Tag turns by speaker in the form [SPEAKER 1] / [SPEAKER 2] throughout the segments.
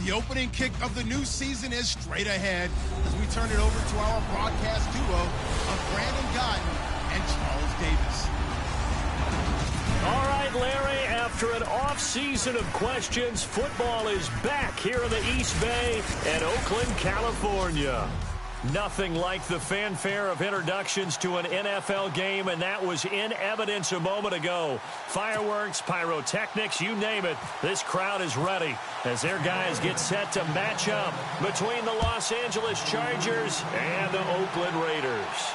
[SPEAKER 1] The opening kick of the new season is straight ahead as we turn it over to our broadcast duo of Brandon Godden and Charles Davis.
[SPEAKER 2] All right, Larry, after an off-season of questions, football is back here in the East Bay at Oakland, California. Nothing like the fanfare of introductions to an NFL game, and that was in evidence a moment ago. Fireworks, pyrotechnics, you name it. This crowd is ready as their guys get set to match up between the Los Angeles Chargers and the Oakland Raiders.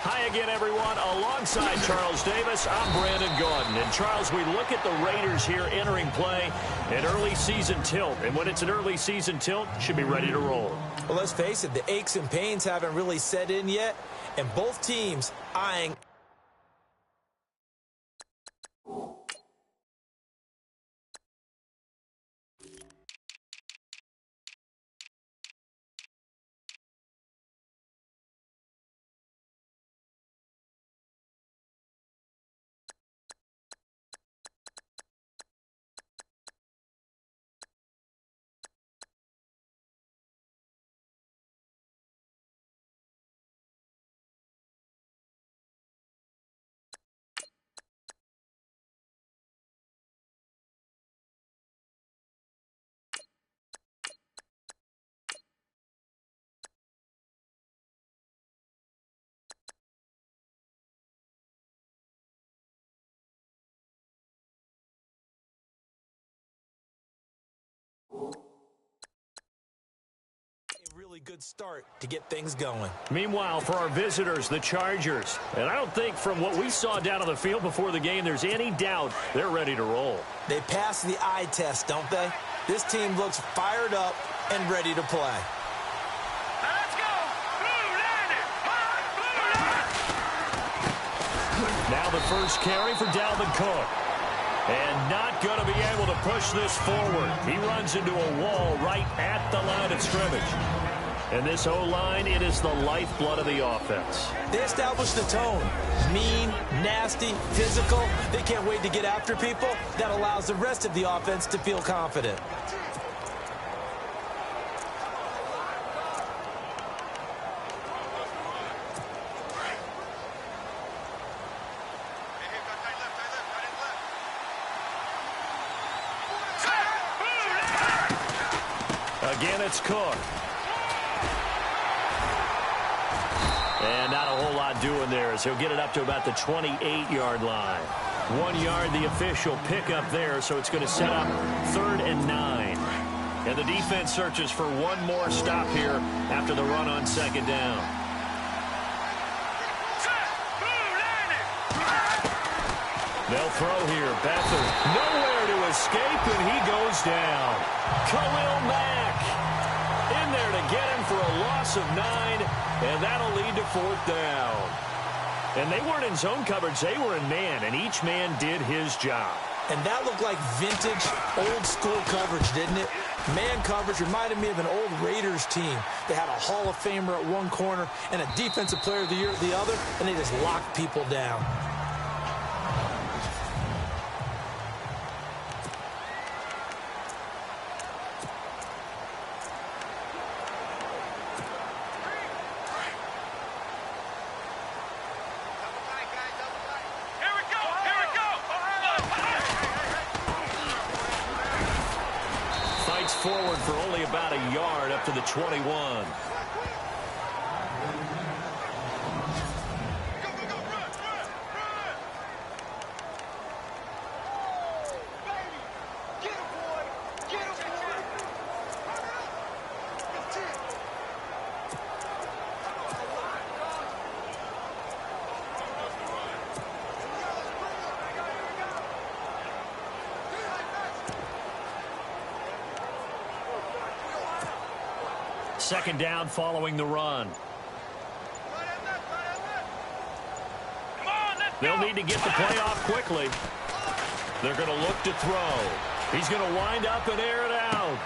[SPEAKER 2] Hi again, everyone. Alongside Charles Davis, I'm Brandon Gaudin. And, Charles, we look at the Raiders here entering play at early season tilt. And when it's an early season tilt, should be ready to roll.
[SPEAKER 3] Well, let's face it, the aches and pains haven't really set in yet. And both teams eyeing... really good start to get things going.
[SPEAKER 2] Meanwhile, for our visitors, the Chargers. And I don't think from what we saw down on the field before the game, there's any doubt they're ready to roll.
[SPEAKER 3] They pass the eye test, don't they? This team looks fired up and ready to play.
[SPEAKER 4] Let's go!
[SPEAKER 2] Now the first carry for Dalvin Cook. And not going to be able to push this forward. He runs into a wall right at the line of scrimmage. And this O-line, it is the lifeblood of the offense.
[SPEAKER 3] They established the tone. Mean, nasty, physical. They can't wait to get after people. That allows the rest of the offense to feel confident.
[SPEAKER 2] Again, it's Cook. And not a whole lot doing there as he'll get it up to about the 28-yard line. 1 yard, the official pickup there, so it's going to set up 3rd and 9. And the defense searches for one more stop here after the run on 2nd down. They'll throw here. Beathard nowhere to escape, and he goes down. Khalil Mack in there to get him for a loss of 9, and that'll lead to 4th down. And they weren't in zone coverage. They were in man, and each man did his job.
[SPEAKER 3] And that looked like vintage, old-school coverage, didn't it? Man coverage reminded me of an old Raiders team. They had a Hall of Famer at one corner and a Defensive Player of the Year at the other, and they just locked people down.
[SPEAKER 2] Forward for only about a yard up to the 21. Second down following the run. They'll need to get the play off quickly. They're going to look to throw. He's going to wind up and air it out.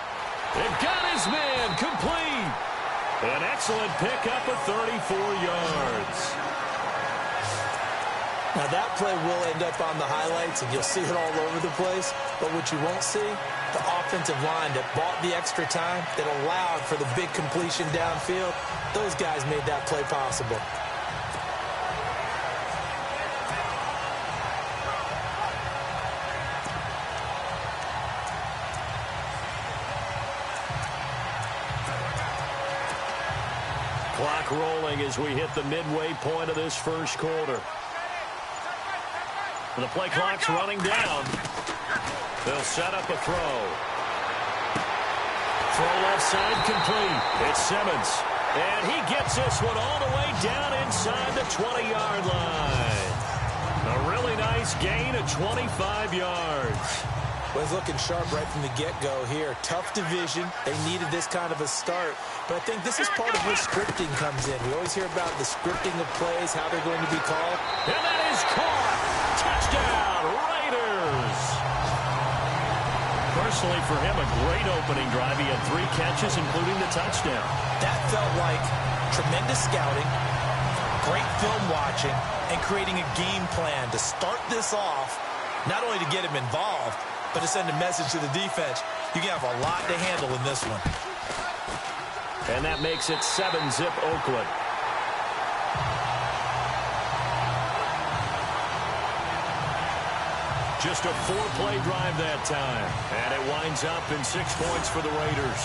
[SPEAKER 2] And got his man complete. An excellent pickup of 34 yards.
[SPEAKER 3] Now, that play will end up on the highlights, and you'll see it all over the place. But what you won't see, the offensive line that bought the extra time, that allowed for the big completion downfield, those guys made that play possible.
[SPEAKER 2] Clock rolling as we hit the midway point of this first quarter. The play clock's running down. They'll set up a throw. Throw left side complete. It's Simmons. And he gets this one all the way down inside the 20-yard line. A really nice gain of 25 yards.
[SPEAKER 3] Was looking sharp right from the get-go here. Tough division. They needed this kind of a start. But I think this is part of where scripting comes in. We always hear about the scripting of plays, how they're going to be called.
[SPEAKER 2] And that is caught. Touchdown, Raiders. Personally, for him, a great opening drive. He had 3 catches, including the touchdown.
[SPEAKER 3] That felt like tremendous scouting, great film watching, and creating a game plan to start this off, not only to get him involved, but to send a message to the defense. You can have a lot to handle in this one.
[SPEAKER 2] And that makes it 7-zip Oakland. Just a 4-play drive that time. And it winds up in 6 points for the Raiders.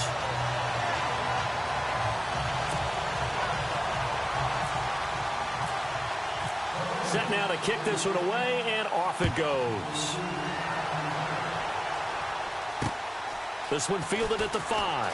[SPEAKER 2] Set now to kick this one away, and off it goes. This one fielded at the 5.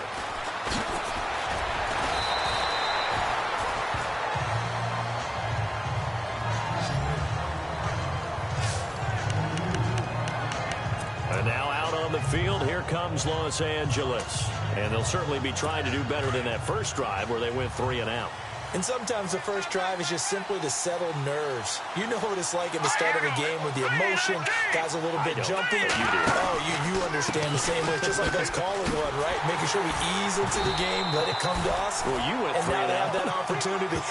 [SPEAKER 2] And now out on the field, here comes Los Angeles. And they'll certainly be trying to do better than that first drive where they went 3 and out.
[SPEAKER 3] And sometimes the first drive is just simply to settle nerves. You know what it's like at the start of a game with the emotion. Guys a little bit jumpy.
[SPEAKER 2] You do.
[SPEAKER 3] Oh, you understand the same way. It's just like us calling one, right? Making sure we ease into the game, let it come to us.
[SPEAKER 2] Well, you went 3 and out.
[SPEAKER 3] And now they have that opportunity.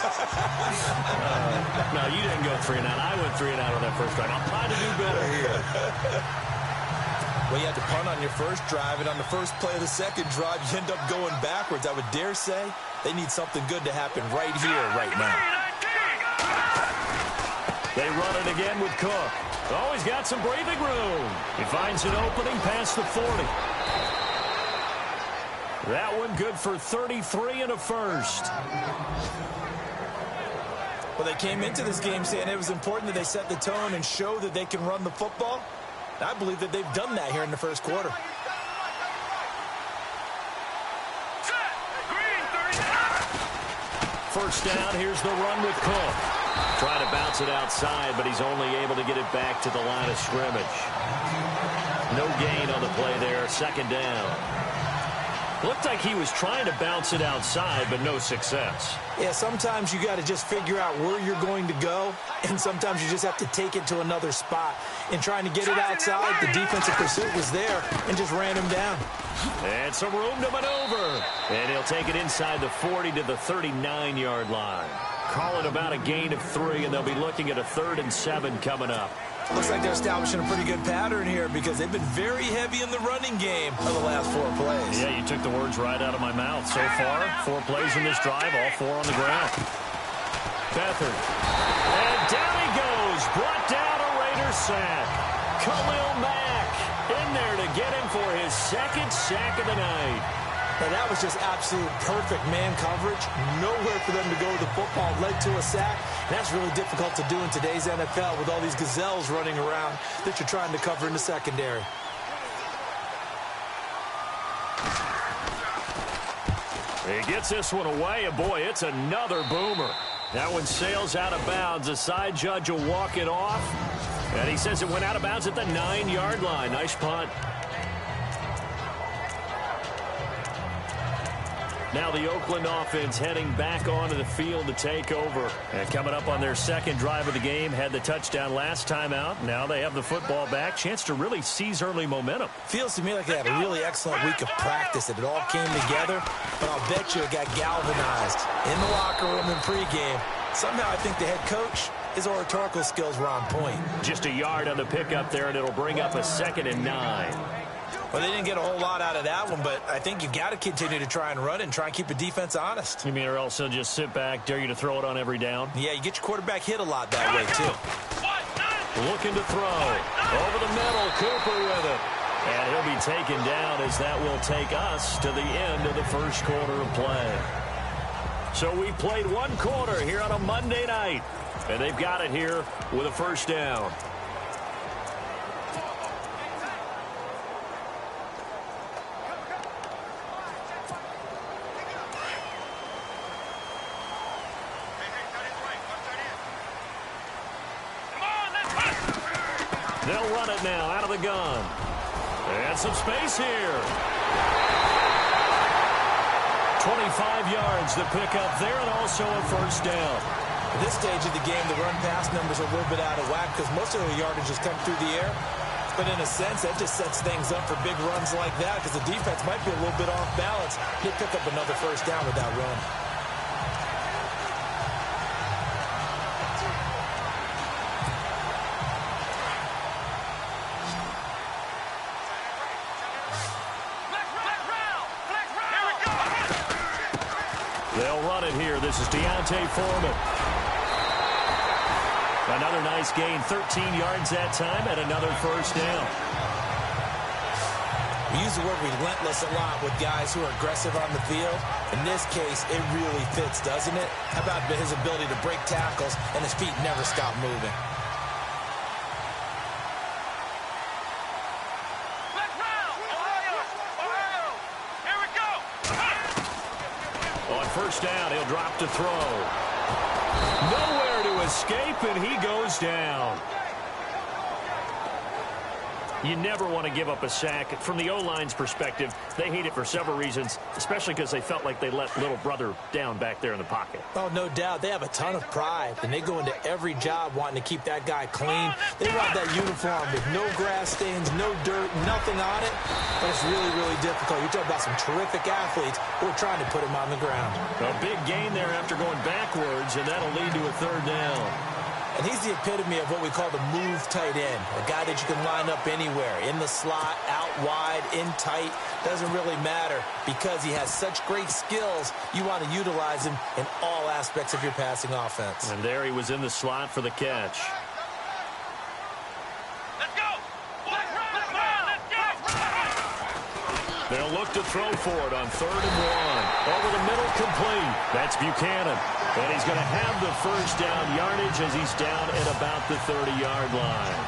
[SPEAKER 2] No, you didn't go 3 and out. I went 3 and out on that first drive. I'm trying to do better here.
[SPEAKER 3] Well, you had to punt on your first drive, and on the first play of the second drive, you end up going backwards. I would dare say they need something good to happen right here, right now.
[SPEAKER 2] They run it again with Cook. Oh, he's got some breathing room. He finds an opening past the 40. That one good for 33 and a first.
[SPEAKER 3] Well, they came into this game saying it was important that they set the tone and show that they can run the football. I believe that they've done that here in the first quarter.
[SPEAKER 2] First down, here's the run with Cook. Trying to bounce it outside, but he's only able to get it back to the line of scrimmage. No gain on the play there, second down. Looked like he was trying to bounce it outside, but no success.
[SPEAKER 3] Yeah, sometimes you got to just figure out where you're going to go, and sometimes you just have to take it to another spot. In trying to get it outside, the defensive pursuit was there and just ran him down.
[SPEAKER 2] And some room to maneuver. And he'll take it inside the 40 to the 39-yard line. Calling about a gain of 3, and they'll be looking at a 3rd and 7 coming up.
[SPEAKER 3] Looks like they're establishing a pretty good pattern here because they've been very heavy in the running game for the last 4 plays.
[SPEAKER 2] Yeah, you took the words right out of my mouth. So far, 4 plays in this drive, all 4 on the ground. Beathard. And down he goes. Brought down a Raiders sack. Khalil Mack in there to get him for his 2nd sack of the night.
[SPEAKER 3] Now, that was just absolute perfect man coverage. Nowhere for them to go with the football. Led to a sack. And that's really difficult to do in today's NFL with all these gazelles running around that you're trying to cover in the secondary.
[SPEAKER 2] He gets this one away, and boy, it's another boomer. That one sails out of bounds. The side judge will walk it off. And he says it went out of bounds at the 9-yard line. Nice punt. Now the Oakland offense heading back onto the field to take over. And coming up on their 2nd drive of the game, had the touchdown last time out. Now they have the football back. Chance to really seize early momentum.
[SPEAKER 3] Feels to me like they had a really excellent week of practice, and it all came together. But I'll bet you it got galvanized in the locker room in pregame. Somehow I think the head coach his oratorical skills were on point.
[SPEAKER 2] Just a yard on the pickup there, and it'll bring up a 2nd and 9.
[SPEAKER 3] Well, they didn't get a whole lot out of that one, but I think you got to continue to try and run and try and keep the defense honest.
[SPEAKER 2] You mean, or else they'll just sit back, dare you to throw it on every down?
[SPEAKER 3] Yeah, you get your quarterback hit a lot that way, too.
[SPEAKER 2] Looking to throw. Over the middle, Cooper with it. And he'll be taken down as that will take us to the end of the first quarter of play. So we played 1 quarter here on a Monday night. And they've got it here with a 1st down. They'll run it now out of the gun. And some space here. 25 yards to pick up there, and also a 1st down.
[SPEAKER 3] At this stage of the game, the run-pass numbers are a little bit out of whack because most of the yardage has come through the air. But in a sense, that just sets things up for big runs like that because the defense might be a little bit off balance. He'll pick up another 1st down with that run.
[SPEAKER 2] They'll run it here. This is Deontay Foreman. Another nice gain, 13 yards that time, and another 1st down.
[SPEAKER 3] We use the word relentless a lot with guys who are aggressive on the field. In this case, it really fits, doesn't it? How about his ability to break tackles and his feet never stop moving?
[SPEAKER 2] On 1st down, he'll drop to throw. Nowhere to escape, and he goes down. You never want to give up a sack. From the O-line's perspective, they hate it for several reasons, especially because they felt like they let little brother down back there in the pocket.
[SPEAKER 3] Oh, no doubt. They have a ton of pride, and they go into every job wanting to keep that guy clean. They want that uniform with no grass stains, no dirt, nothing on it. But it's really, really difficult. You're talking about some terrific athletes who are trying to put him on the ground.
[SPEAKER 2] A big gain there after going backwards, and that'll lead to a 3rd down.
[SPEAKER 3] And he's the epitome of what we call the move tight end, a guy that you can line up anywhere, in the slot, out wide, in tight, doesn't really matter because he has such great skills. You want to utilize him in all aspects of your passing offense.
[SPEAKER 2] And there he was in the slot for the catch.
[SPEAKER 4] Let's go! Let's go!
[SPEAKER 2] They'll look to throw for it on 3rd and 1. Over the middle, complete. That's Buchanan. And he's going to have the 1st down yardage as he's down at about the 30-yard line.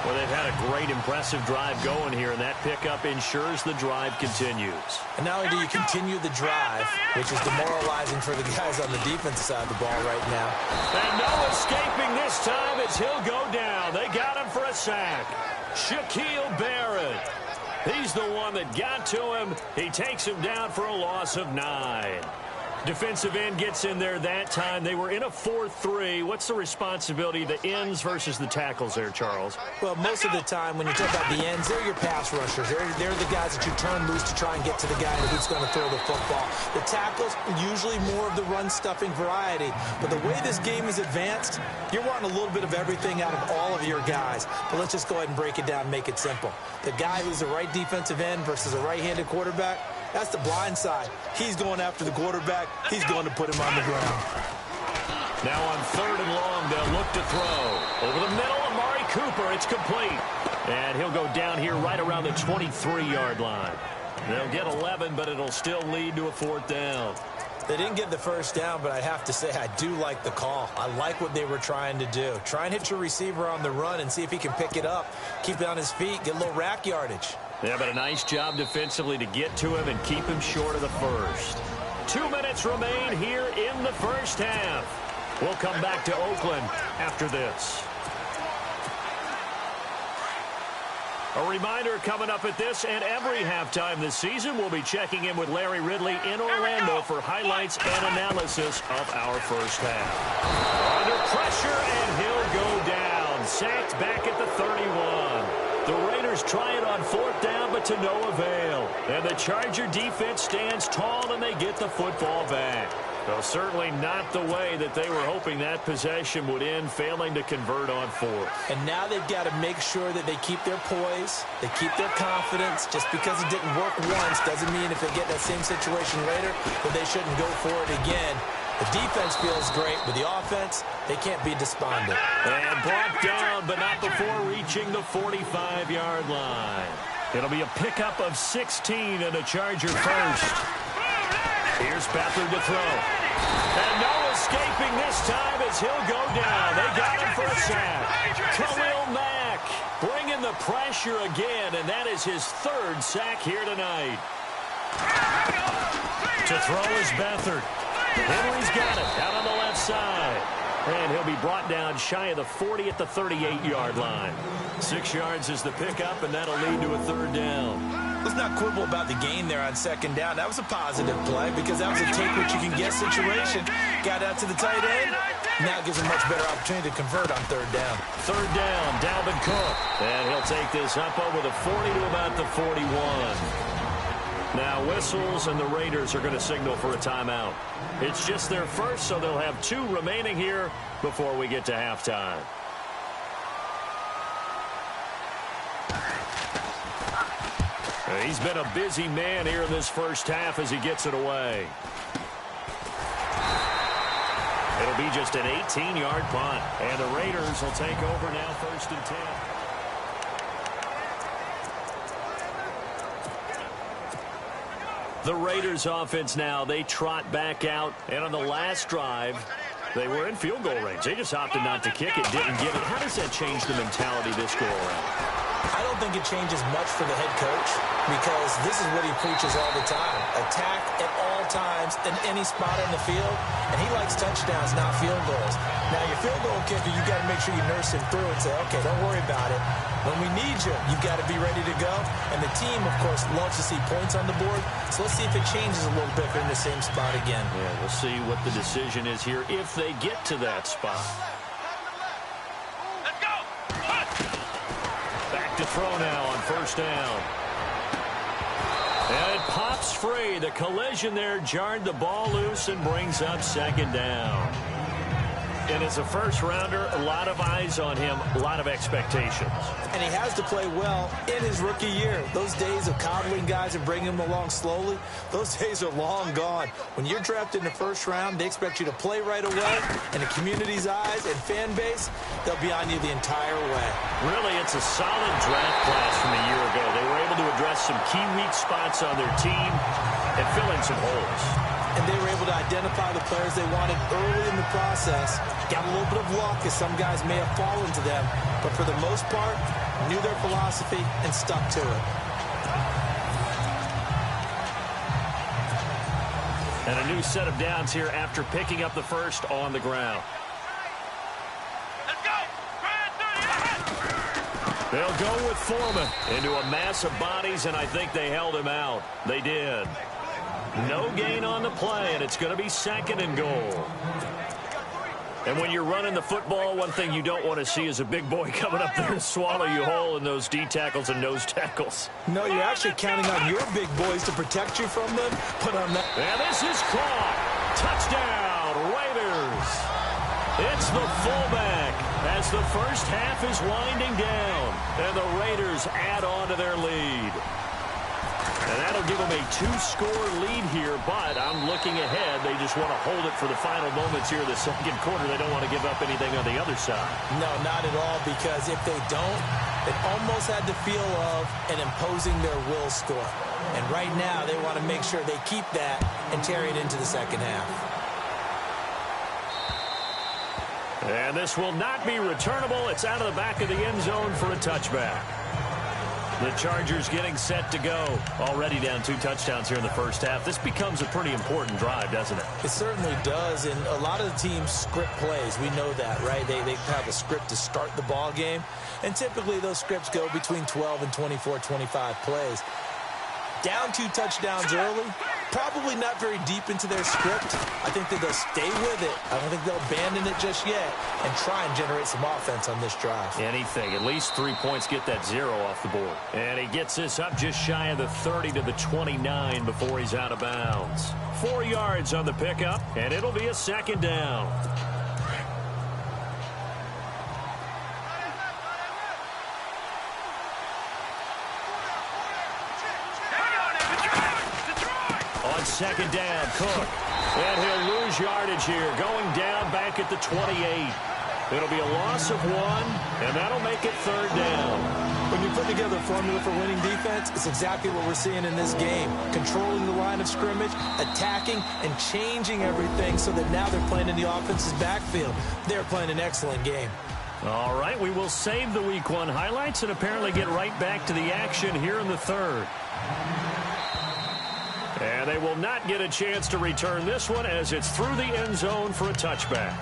[SPEAKER 2] Well, they've had a great, impressive drive going here, and that pickup ensures the drive continues.
[SPEAKER 3] And not only do you continue the drive, which is demoralizing for the guys on the defensive side of the ball right now.
[SPEAKER 2] And no escaping this time as he'll go down. They got him for a sack. Shaquille Barrett. He's the one that got to him. He takes him down for a loss of 9. Defensive end gets in there that time. They were in a 4-3. What's the responsibility, the ends versus the tackles there, Charles?
[SPEAKER 3] Well, most of the time when you talk about the ends, they're your pass rushers. They're the guys that you turn loose to try and get to the guy who's going to throw the football. The tackles, usually more of the run-stuffing variety. But the way this game is advanced, you're wanting a little bit of everything out of all of your guys. But let's just go ahead and break it down and make it simple. The guy who's the right defensive end versus a right-handed quarterback, that's the blind side. He's going after the quarterback. He's going to put him on the ground.
[SPEAKER 2] Now on 3rd and long, they'll look to throw. Over the middle, Amari Cooper. It's complete. And he'll go down here right around the 23-yard line. They'll get 11, but it'll still lead to a 4th down.
[SPEAKER 3] They didn't get the 1st down, but I have to say I do like the call. I like what they were trying to do. Try and hit your receiver on the run and see if he can pick it up. Keep it on his feet, get a little rack yardage.
[SPEAKER 2] Yeah, but a nice job defensively to get to him and keep him short of the 1st. 2 minutes remain here in the 1st half. We'll come back to Oakland after this. A reminder coming up at this and every halftime this season, we'll be checking in with Larry Ridley in Orlando for highlights and analysis of our 1st half. Under pressure, and he'll go down. Sacked back at the 31. The Raiders try it on 4th down, but to no avail. And the Charger defense stands tall, and they get the football back. Well, certainly not the way that they were hoping that possession would end, failing to convert on fourth.
[SPEAKER 3] And now they've got to make sure that they keep their poise, they keep their confidence. Just because it didn't work once doesn't mean if they get that same situation later that they shouldn't go for it again. The defense feels great, but the offense, they can't be despondent.
[SPEAKER 2] And brought down, but not before reaching the 45-yard line. It'll be a pickup of 16 and a Charger first. Here's Beathard to throw. And no escaping this time as he'll go down. They got him for a sack. Khalil Mack bringing the pressure again, and that is his third sack here tonight. To throw is Beathard. Henry's got it out on the left side. And he'll be brought down shy of the 40 at the 38-yard line. 6 yards is the pickup, and that'll lead to a third down.
[SPEAKER 3] Let's not quibble about the gain there on second down. That was a positive play because that was a take-what-you-can-get situation. Got out to the tight end. Now it gives him a much better opportunity to convert on third down.
[SPEAKER 2] Third down, Dalvin Cook. And he'll take this up over the 40 to about the 41. Now whistles, and the Raiders are going to signal for a timeout. It's just their first, so they'll have 2 remaining here before we get to halftime. He's been a busy man here in this first half as he gets it away. It'll be just an 18-yard punt, and the Raiders will take over now, 1st and 10. The Raiders offense now, they trot back out, and on the last drive, they were in field goal range. They just opted not to kick it, didn't give it. How does that change the mentality this go around?
[SPEAKER 3] I don't think it changes much for the head coach because this is what he preaches all the time. Attack at all times in any spot on the field, and he likes touchdowns, not field goals. Now, your field goal kicker, you got to make sure you nurse him through and say, okay, don't worry about it. When we need you, you've got to be ready to go. And the team, of course, loves to see points on the board. So let's see if it changes a little bit if they're in the same spot again.
[SPEAKER 2] Yeah, we'll see what the decision is here if they get to that spot.
[SPEAKER 4] Let's go.
[SPEAKER 2] Back to throw now on 1st down. And it pops free. The collision there jarred the ball loose and brings up 2nd down. And as a first-rounder, a lot of eyes on him, a lot of expectations.
[SPEAKER 3] And he has to play well in his rookie year. Those days of coddling guys and bringing them along slowly, those days are long gone. When you're drafted in the 1st round, they expect you to play right away. And the community's eyes and fan base, they'll be on you the entire way.
[SPEAKER 2] Really, it's a solid draft class from a year ago. They were able to address some key weak spots on their team and fill in some holes.
[SPEAKER 3] And they were able to identify the players they wanted early in the process. Got a little bit of luck as some guys may have fallen to them. But for the most part, knew their philosophy and stuck to it.
[SPEAKER 2] And a new set of downs here after picking up the first on the ground.
[SPEAKER 4] Let's go.
[SPEAKER 2] They'll go with Foreman into a mass of bodies, and I think they held him out. They did. No gain on the play, and it's going to be 2nd and goal. And when you're running the football, one thing you don't want to see is a big boy coming up there and swallow you whole in those D tackles and nose tackles.
[SPEAKER 3] No, you're actually counting on your big boys to protect you from them. Put on that.
[SPEAKER 2] And this is caught. Touchdown, Raiders. It's the fullback as the first half is winding down, and the Raiders add on to their lead. And that'll give them a 2-score lead here, but I'm looking ahead. They just want to hold it for the final moments here of the 2nd quarter. They don't want to give up anything on the other side.
[SPEAKER 3] No, not at all, because if they don't, it almost had the feel of an imposing their will score. And right now, they want to make sure they keep that and carry it into the 2nd half.
[SPEAKER 2] And this will not be returnable. It's out of the back of the end zone for a touchback. The Chargers getting set to go. Already down 2 touchdowns here in the first half. This becomes a pretty important drive, doesn't it?
[SPEAKER 3] It certainly does, and a lot of the teams script plays. We know that, right? They have a script to start the ball game, and typically those scripts go between 12 and 24, 25 plays. Down 2 touchdowns early, Probably not very deep into their script. I think that they'll stay with it. I don't think they'll abandon it just yet and try and generate some offense on this drive.
[SPEAKER 2] Anything. At least 3 points get that 0 off the board. And he gets this up just shy of the 30 to the 29 before he's out of bounds. 4 yards on the pickup, and it'll be a second down. On second down, Cook. And he'll lose yardage here, going down back at the 28. It'll be a loss of 1, and that'll make it third down.
[SPEAKER 3] When you put together a formula for winning defense, it's exactly what we're seeing in this game. Controlling the line of scrimmage, attacking, and changing everything so that now they're playing in the offense's backfield. They're playing an excellent game.
[SPEAKER 2] All right, we will save the Week 1 highlights and apparently get right back to the action here in the third. And they will not get a chance to return this one as it's through the end zone for a touchback.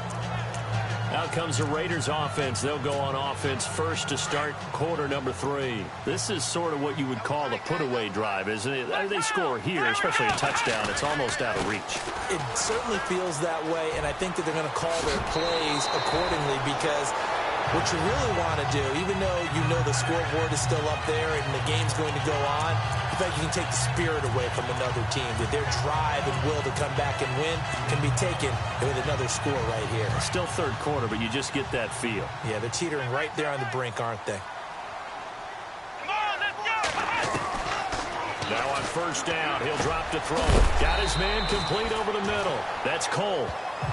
[SPEAKER 2] Out comes the Raiders offense. They'll go on offense first to start quarter number 3. This is sort of what you would call a put-away drive, isn't it? They score here, especially a touchdown. It's almost out of reach.
[SPEAKER 3] It certainly feels that way, and I think that they're going to call their plays accordingly because what you really want to do, even though you know the scoreboard is still up there and the game's going to go on, in fact, you can take the spirit away from another team, that their drive and will to come back and win can be taken with another score right here.
[SPEAKER 2] Still third quarter, but you just get that feel.
[SPEAKER 3] Yeah, they're teetering right there on the brink, aren't they?
[SPEAKER 4] Come on, let's go!
[SPEAKER 2] Now on first down, he'll drop to throw. Got his man complete over the middle. That's Cole.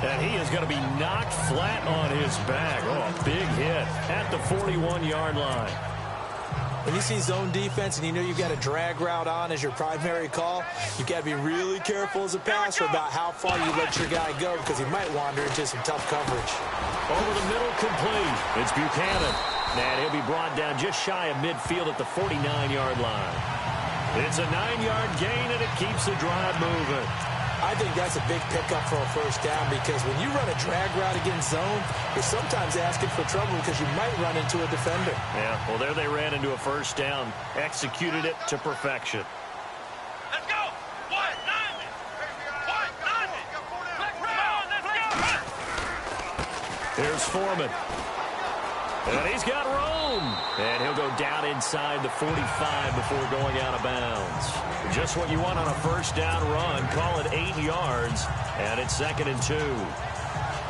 [SPEAKER 2] And he is going to be knocked flat on his back. Oh, a big hit at the 41-yard line.
[SPEAKER 3] When you see zone defense and you know you've got a drag route on as your primary call, you've got to be really careful as a passer about how far you let your guy go because he might wander into some tough coverage.
[SPEAKER 2] Over the middle, complete. It's Buchanan. And he'll be brought down just shy of midfield at the 49-yard line. It's a 9-yard gain, and it keeps the drive moving.
[SPEAKER 3] I think that's a big pickup for a first down because when you run a drag route against zone, you're sometimes asking for trouble because you might run into a defender.
[SPEAKER 2] Yeah, well, there they ran into a first down, executed it to perfection.
[SPEAKER 4] Let's go! What? Nothing! What? Nothing! Come on, let's go!
[SPEAKER 2] Here's Foreman. And he's got room. And he'll go down inside the 45 before going out of bounds. Just what you want on a first down run. Call it 8 yards. And it's 2nd and 2.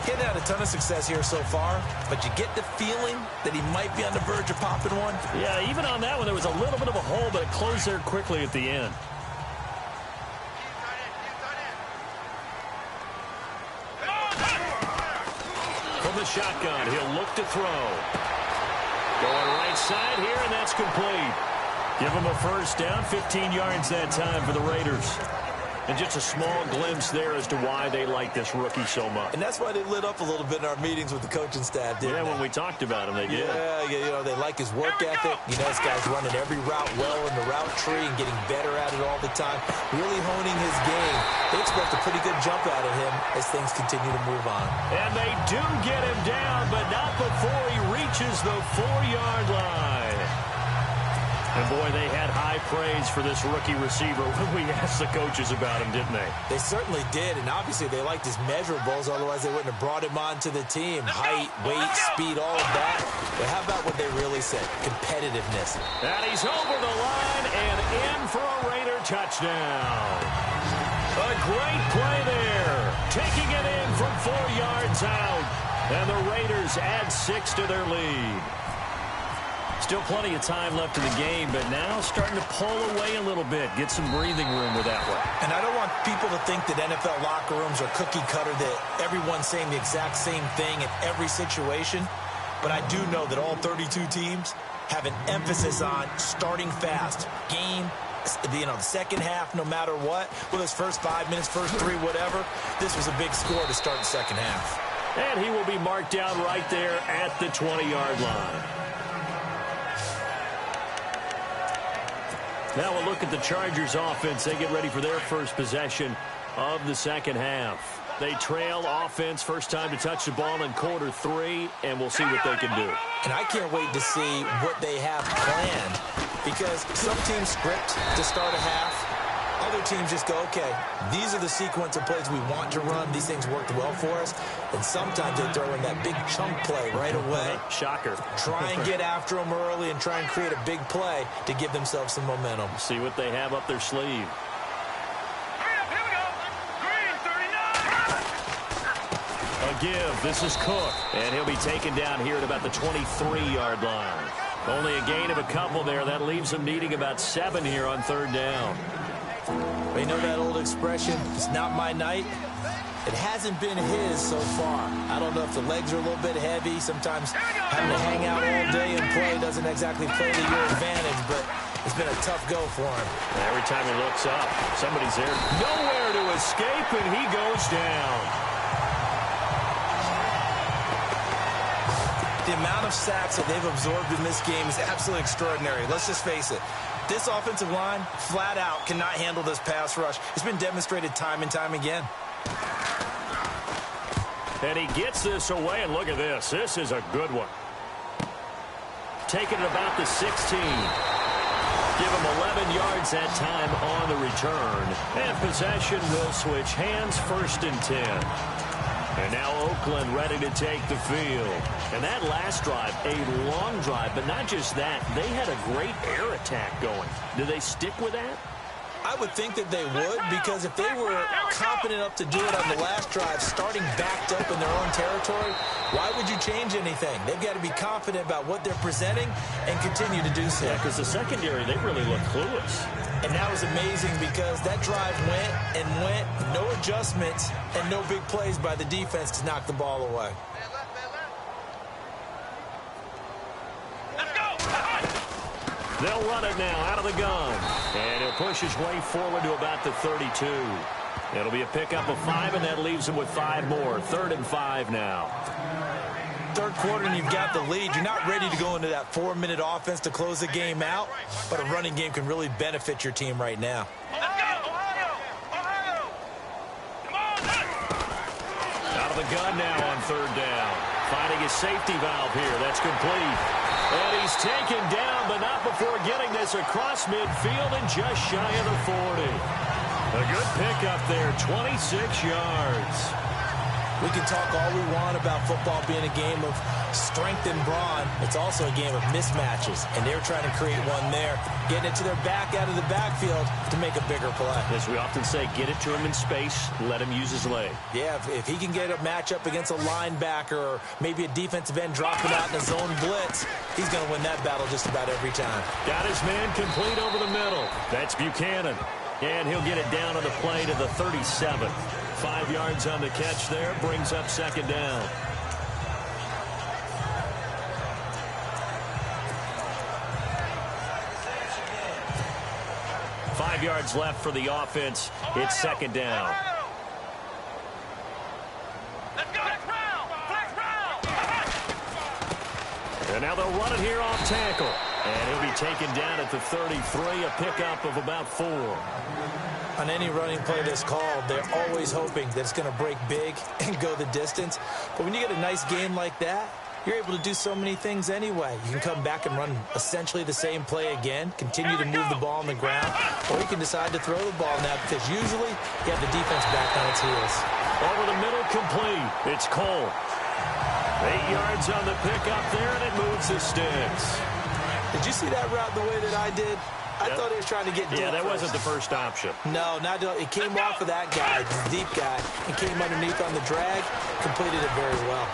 [SPEAKER 3] Getting had a ton of success here so far, but you get the feeling that he might be on the verge of popping one.
[SPEAKER 2] Yeah, even on that one, there was a little bit of a hole, but it closed there quickly at the end. From the shotgun, he'll look to throw. Going right side here, and that's complete. Give him a first down, 15 yards that time for the Raiders. And just a small glimpse there as to why they like this rookie so much.
[SPEAKER 3] And that's why they lit up a little bit in our meetings with the coaching staff, didn't they?
[SPEAKER 2] Yeah, when we talked about him, they did.
[SPEAKER 3] Yeah, you know, they like his work ethic. You know, this guy's running every route well in the route tree and getting better at it all the time, really honing his game. They expect a pretty good jump out of him as things continue to move on.
[SPEAKER 2] And they do get him down, but not before he reaches the 4-yard line. And, boy, they had high praise for this rookie receiver when we asked the coaches about him, didn't they?
[SPEAKER 3] They certainly did, and obviously they liked his measurables, otherwise they wouldn't have brought him onto the team. Height, weight, speed, all of that. But how about what they really said? Competitiveness.
[SPEAKER 2] And he's over the line and in for a Raider touchdown. A great play there. Taking it in from 4 yards out. And the Raiders add 6 to their lead. Still plenty of time left in the game, but now starting to pull away a little bit. Get some breathing room with that one.
[SPEAKER 3] And I don't want people to think that NFL locker rooms are cookie cutter, that everyone's saying the exact same thing in every situation. But I do know that all 32 teams have an emphasis on starting fast. Game, you know, the second half, no matter what. Whether it's first 5 minutes, first 3, whatever. This was a big score to start the second half.
[SPEAKER 2] And he will be marked down right there at the 20-yard line. Now we'll look at the Chargers offense. They get ready for their first possession of the second half. They trail offense, first time to touch the ball in quarter 3, and we'll see what they can do.
[SPEAKER 3] And I can't wait to see what they have planned, because some teams script to start a half, Other teams just go, okay, these are the sequence of plays we want to run. These things worked well for us. And sometimes they throw in that big chunk play right away.
[SPEAKER 2] Shocker.
[SPEAKER 3] Try and get after them early and try and create a big play to give themselves some momentum.
[SPEAKER 2] See what they have up their sleeve.
[SPEAKER 4] Here we go. Green 39.
[SPEAKER 2] A give. This is Cook. And he'll be taken down here at about the 23-yard line. Only a gain of a couple there. That leaves them needing about 7 here on third down.
[SPEAKER 3] You know that old expression, it's not my night? It hasn't been his so far. I don't know if the legs are a little bit heavy. Sometimes having to hang out all day and play doesn't exactly play to your advantage, but it's been a tough go for him.
[SPEAKER 2] Every time he looks up, somebody's there. Nowhere to escape, and he goes down.
[SPEAKER 3] The amount of sacks that they've absorbed in this game is absolutely extraordinary. Let's just face it. This offensive line, flat out, cannot handle this pass rush. It's been demonstrated time and time again.
[SPEAKER 2] And he gets this away, and look at this. This is a good one. Taking it about the 16. Give him 11 yards that time on the return. And possession will switch hands, 1st and 10. And now Oakland ready to take the field. And that last drive, a long drive, but not just that. They had a great air attack going. Do they stick with that?
[SPEAKER 3] I would think that they would, because if they were confident enough to do it on the last drive, starting backed up in their own territory, why would you change anything? They've got to be confident about what they're presenting and continue to do so.
[SPEAKER 2] Yeah, because the secondary, they really look clueless.
[SPEAKER 3] And that was amazing because that drive went and went, no adjustments, and no big plays by the defense to knock the ball away.
[SPEAKER 2] They'll run it now out of the gun. And he'll push his way forward to about the 32. It'll be a pickup of 5, and that leaves him with 5 more. 3rd and 5 now.
[SPEAKER 3] Third quarter and you've got the lead. You're not ready to go into that 4-minute offense to close the game out, but a running game can really benefit your team right now.
[SPEAKER 2] Out of the gun now on 3rd down. Finding his safety valve here. That's complete. And he's taken down, but not before getting this across midfield and just shy of the 40. A good pickup there, 26 yards.
[SPEAKER 3] We can talk all we want about football being a game of strength and brawn. It's also a game of mismatches, and they're trying to create one there, getting it to their back out of the backfield to make a bigger play.
[SPEAKER 2] As we often say, get it to him in space, let him use his leg.
[SPEAKER 3] Yeah, if he can get a matchup against a linebacker or maybe a defensive end dropping out in a zone blitz, he's going to win that battle just about every time.
[SPEAKER 2] Got his man complete over the middle. That's Buchanan. And he'll get it down on the play to the 37. 5 yards on the catch there, brings up 2nd down. Five yards left for the offense. It's 2nd down.
[SPEAKER 4] Let's go.
[SPEAKER 2] And now they'll run it here off tackle. And he'll be taken down at the 33, a pickup of about 4.
[SPEAKER 3] On any running play that's called, they're always hoping that it's going to break big and go the distance. But when you get a nice game like that, you're able to do so many things anyway. You can come back and run essentially the same play again, continue to move the ball on the ground, or you can decide to throw the ball now because usually you have the defense back on its heels.
[SPEAKER 2] Over the middle, complete. It's Cole. 8 yards on the pickup there, and it moves the sticks.
[SPEAKER 3] Did you see that route the way that I did? I thought he was trying to get deep.
[SPEAKER 2] Yeah, that wasn't the first option.
[SPEAKER 3] No, not it came off of that guy, the deep guy, and came underneath on the drag, completed it very well.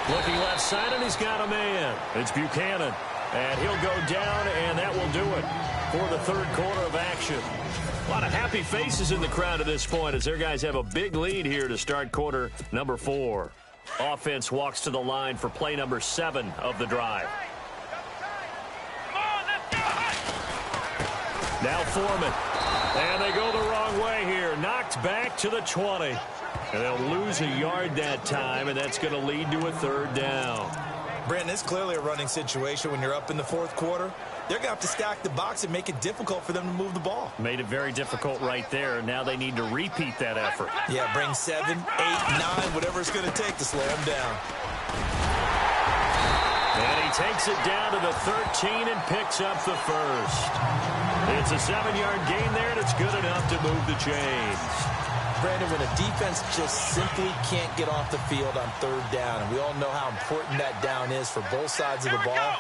[SPEAKER 2] Looking left side, and he's got a man. It's Buchanan, and he'll go down, and that will do it for the 3rd quarter of action. A lot of happy faces in the crowd at this point as their guys have a big lead here to start quarter number 4. Offense walks to the line for play number 7 of the drive. Now Foreman. And they go the wrong way here. Knocked back to the 20. And they'll lose a yard that time, and that's going to lead to a 3rd down.
[SPEAKER 3] Brandon, it's clearly a running situation when you're up in the 4th quarter. They're going to have to stack the box and make it difficult for them to move the ball.
[SPEAKER 2] Made it very difficult right there. Now they need to repeat that effort.
[SPEAKER 3] Yeah, bring 7, 8, 9, whatever it's going to take to slow them down.
[SPEAKER 2] And he takes it down to the 13 and picks up the first. It's a 7-yard gain there, and it's good enough to move the chains.
[SPEAKER 3] Brandon, when a defense just simply can't get off the field on third down, and we all know how important that down is for both sides of the ball,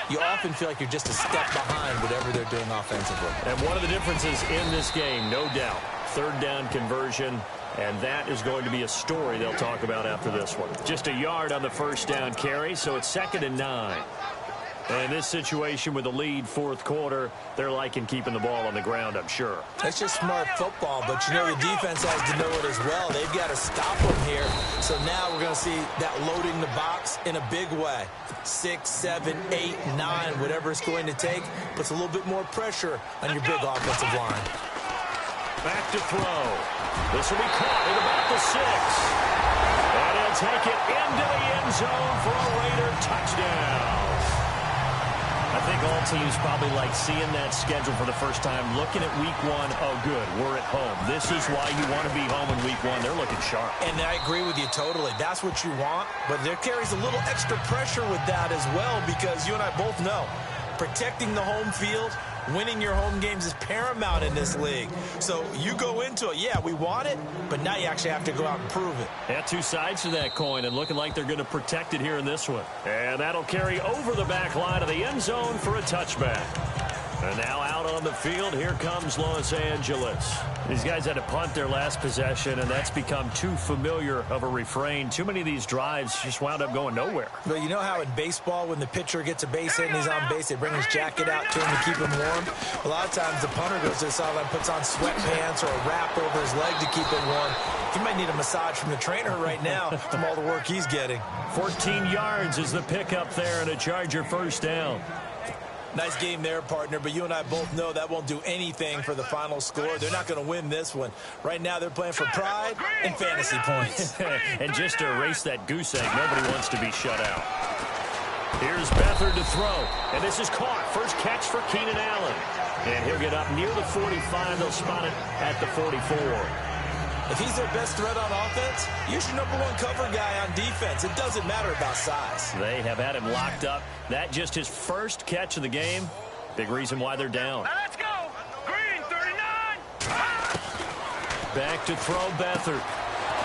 [SPEAKER 3] you often feel like you're just a step behind whatever they're doing offensively. And
[SPEAKER 2] one of the differences in this game, no doubt, third down conversion, and that is going to be a story they'll talk about after this one. Just a yard on the first down carry, so it's 2nd and 9. And in this situation with the lead fourth quarter, they're liking keeping the ball on the ground, I'm sure.
[SPEAKER 3] That's just smart football, but you know the defense has to know it as well. They've got to stop them here. So now we're going to see that loading the box in a big way. 6, 7, 8, 9, whatever it's going to take, puts a little bit more pressure on your big offensive line.
[SPEAKER 2] Back to throw. This will be caught at about the 6. And he'll take it into the end zone for a Raider touchdown. I think all teams probably like seeing that schedule for the first time, looking at week 1. Oh, good, we're at home. This is why you want to be home in week 1. They're looking sharp.
[SPEAKER 3] And I agree with you totally. That's what you want, but there carries a little extra pressure with that as well, because you and I both know protecting the home field, winning your home games is paramount in this league. So you go into it, yeah, we want it, but now you actually have to go out and prove it.
[SPEAKER 2] Yeah, two sides to that coin, and looking like they're going to protect it here in this one. And that'll carry over the back line of the end zone for a touchback. And now out on the field, here comes Los Angeles. These guys had to punt their last possession, and that's become too familiar of a refrain. Too many of these drives just wound up going nowhere.
[SPEAKER 3] Well, you know how in baseball, when the pitcher gets a base hit and he's on base, they bring his jacket out to him to keep him warm? A lot of times the punter goes to the sideline, puts on sweatpants or a wrap over his leg to keep it warm. He might need a massage from the trainer right now from all the work he's getting.
[SPEAKER 2] 14 yards is the pickup there, and a Charger first down.
[SPEAKER 3] Nice game there, partner, but you and I both know that won't do anything for the final score. They're not going to win this one. Right now, they're playing for pride and fantasy points.
[SPEAKER 2] And just to erase that goose egg, nobody wants to be shut out. Here's Beathard to throw, and this is caught. First catch for Keenan Allen. And he'll get up near the 45. They'll spot it at the 44.
[SPEAKER 3] If he's their best threat on offense, use your #1 cover guy on defense. It doesn't matter about size.
[SPEAKER 2] They have had him locked up. That just his first catch of the game. Big reason why they're down.
[SPEAKER 4] Now let's go. Green, 39.
[SPEAKER 2] Back to throw Beathard.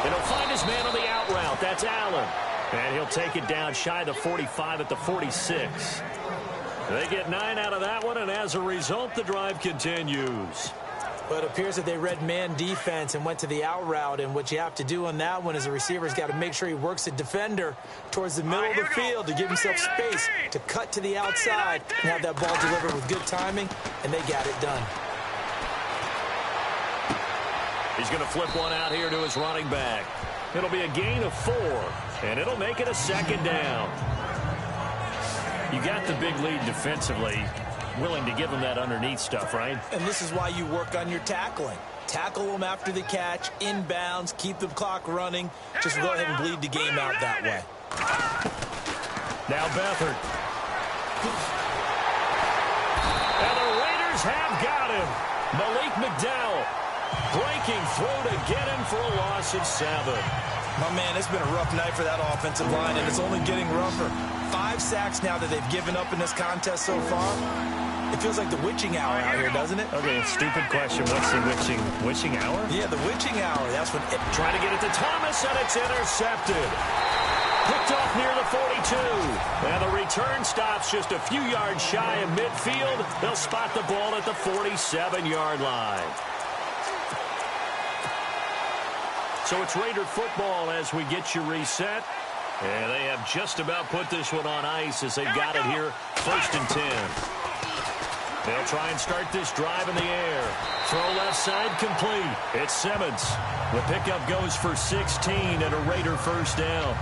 [SPEAKER 2] And he'll find his man on the out route. That's Allen. And he'll take it down shy of the 45 at the 46. They get 9 out of that one, and as a result, the drive continues.
[SPEAKER 3] But it appears that they read man defense and went to the out route, and what you have to do on that one is the receiver's got to make sure he works the defender towards the middle of the field to give himself space to cut to the outside and have that ball delivered with good timing, and they got it done.
[SPEAKER 2] He's going to flip one out here to his running back. It'll be a gain of 4, and it'll make it a second down. You got the big lead defensively. Willing to give them that underneath stuff, right?
[SPEAKER 3] And this is why you work on your tackling. Tackle them after the catch, inbounds, keep the clock running. Just go ahead and bleed the game out that way.
[SPEAKER 2] Now Beathard. And the Raiders have got him. Malik McDowell breaking through to get him for a loss of 7.
[SPEAKER 3] My man, it's been a rough night for that offensive line, and it's only getting rougher. 5 sacks now that they've given up in this contest so far. It feels like the witching hour out here, doesn't it?
[SPEAKER 2] Okay, stupid question. What's the witching hour?
[SPEAKER 3] Yeah, the witching hour. That's what.
[SPEAKER 2] Trying to get it to Thomas, and it's intercepted. Picked off near the 42. And the return stops just a few yards shy of midfield. They'll spot the ball at the 47-yard line. So it's Raider football as we get you reset. And they have just about put this one on ice as they've got it here. 1st and 10. They'll try and start this drive in the air. Throw left side complete. It's Simmons. The pickup goes for 16 and a Raider first down.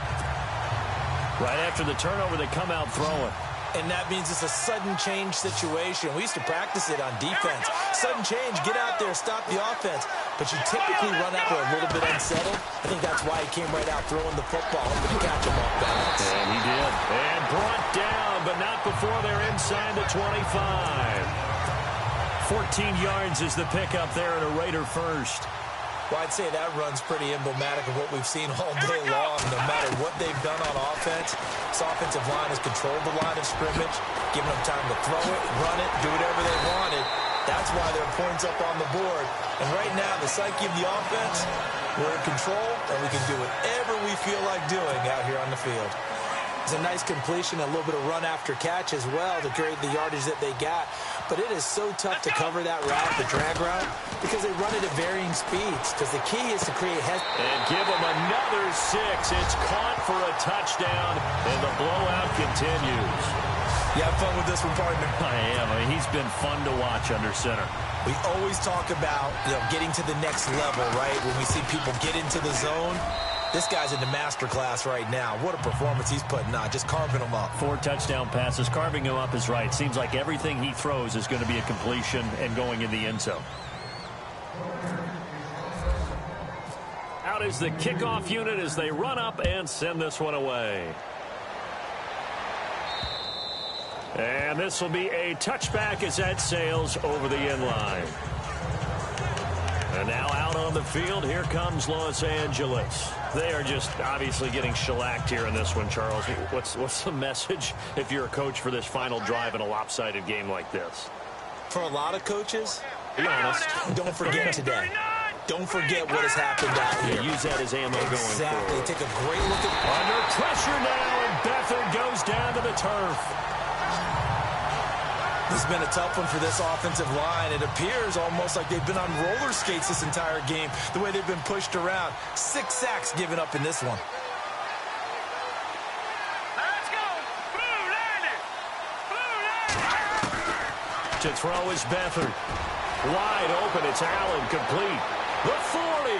[SPEAKER 2] Right after the turnover, they come out throwing.
[SPEAKER 3] And that means it's a sudden change situation. We used to practice it on defense. Sudden change, get out there, stop the offense. But you typically run out there a little bit unsettled. I think that's why he came right out throwing the football, hoping to catch him off balance.
[SPEAKER 2] And he did. And brought down, but not before they're inside the 25. 14 yards is the pickup there, and a Raider first.
[SPEAKER 3] Well, I'd say that run's pretty emblematic of what we've seen all day long. No matter what they've done on offense, this offensive line has controlled the line of scrimmage, giving them time to throw it, run it, do whatever they wanted. That's why there are points up on the board. And right now, the psyche of the offense, we're in control, and we can do whatever we feel like doing out here on the field. It's a nice completion, a little bit of run after catch as well to create the yardage that they got. But it is so tough to cover that route, the drag route, because they run it at varying speeds. Because the key is to create
[SPEAKER 2] and give them another 6. It's caught for a touchdown, and the blowout continues.
[SPEAKER 3] You have fun with this one, partner?
[SPEAKER 2] I am. He's been fun to watch under center.
[SPEAKER 3] We always talk about, getting to the next level, right? When we see people get into the zone. This guy's in the master class right now. What a performance he's putting on, just carving them up.
[SPEAKER 2] 4 touchdown passes. Carving him up is right. Seems like everything he throws is going to be a completion and going in the end zone. Out is the kickoff unit as they run up and send this one away. And this will be a touchback as that sails over the end line. And now out on the field, here comes Los Angeles. They are just obviously getting shellacked here in this one, Charles. What's the message if you're a coach for this final drive in a lopsided game like this?
[SPEAKER 3] For a lot of coaches,
[SPEAKER 2] be honest,
[SPEAKER 3] don't forget today. Don't forget what has happened out here.
[SPEAKER 2] Use that as ammo going forward.
[SPEAKER 3] Exactly. Take a great look at...
[SPEAKER 2] Under pressure now, and Beathard goes down to the turf.
[SPEAKER 3] This has been a tough one for this offensive line. It appears almost like they've been on roller skates this entire game, the way they've been pushed around. 6 sacks given up in this one.
[SPEAKER 4] Let's go. Blue landed. Blue landed.
[SPEAKER 2] To throw is Beathard. Wide open. It's Allen, complete. The 40.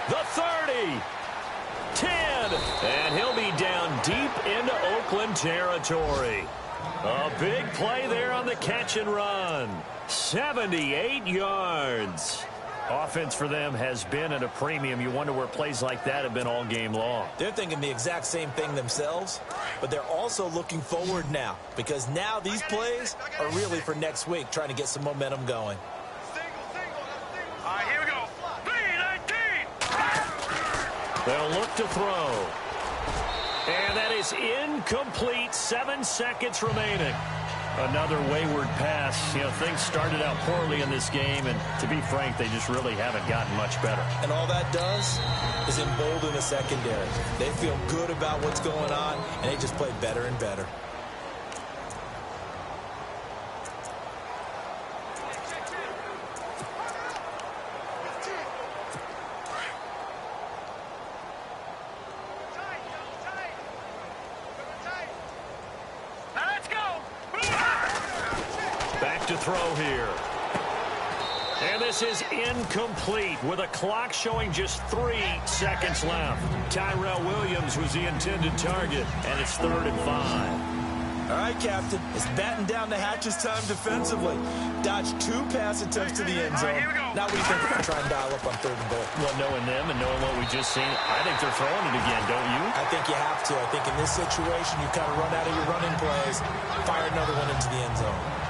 [SPEAKER 2] The 30. 10. And he'll be down deep into Oakland territory. A big play there on the catch and run. 78 yards. Offense for them has been at a premium. You wonder where plays like that have been all game long.
[SPEAKER 3] They're thinking the exact same thing themselves, but they're also looking forward now because now these plays are really for next week, trying to get some momentum going.
[SPEAKER 4] All right, here we go. V19.
[SPEAKER 2] They'll look to throw. And that is incomplete. 7 seconds remaining. Another wayward pass. Things started out poorly in this game, and to be frank, they just really haven't gotten much better.
[SPEAKER 3] And all that does is embolden the secondary. They feel good about what's going on, and they just play better and better.
[SPEAKER 2] To throw here. And this is incomplete with a clock showing just 3 seconds left. Tyrell Williams was the intended target, and it's 3rd and 5.
[SPEAKER 3] All right, Captain. It's batten down the hatches time defensively. Dodged 2 pass attempts to the end zone. Now what do you think we're going to try and dial up on 3rd and goal?
[SPEAKER 2] Well, knowing them and knowing what we just seen, I think they're throwing it again, don't you?
[SPEAKER 3] I think you have to. I think in this situation, you kind of run out of your running plays, fire another one into the end zone.